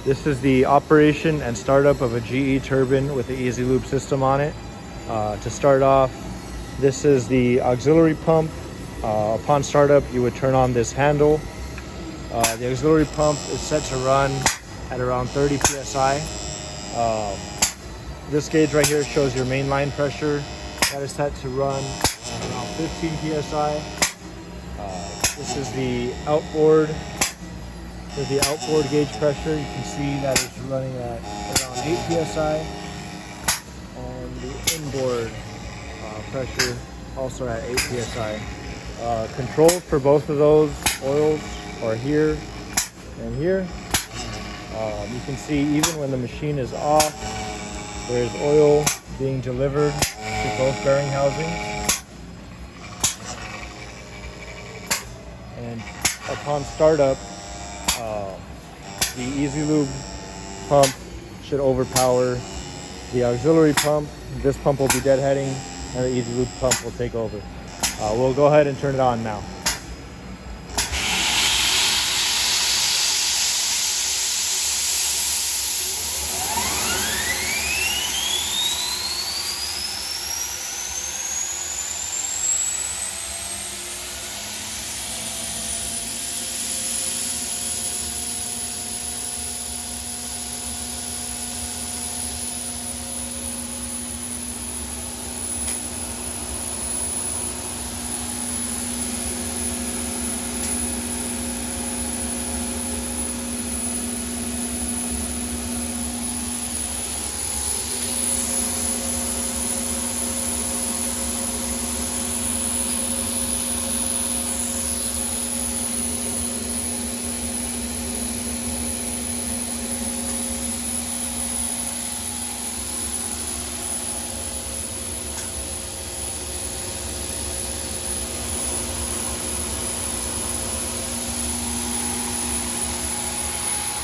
This is the operation and startup of a GE turbine with the Easy Lube system on it. To start off, this is the auxiliary pump. Upon startup, you would turn on this handle. The auxiliary pump is set to run at around 30 psi. This gauge right here shows your main line pressure. That is set to run at around 15 psi. This is the outboard. There's the outboard gauge pressure. You can see that it's running at around 8 psi. And the inboard pressure also at 8 psi. Controls for both of those oils are here and here. You can see even when the machine is off, there's oil being delivered to both bearing housings. And upon startup, the Easy Lube pump should overpower the auxiliary pump. This pump will be deadheading and the Easy Lube pump will take over. We'll go ahead and turn it on now.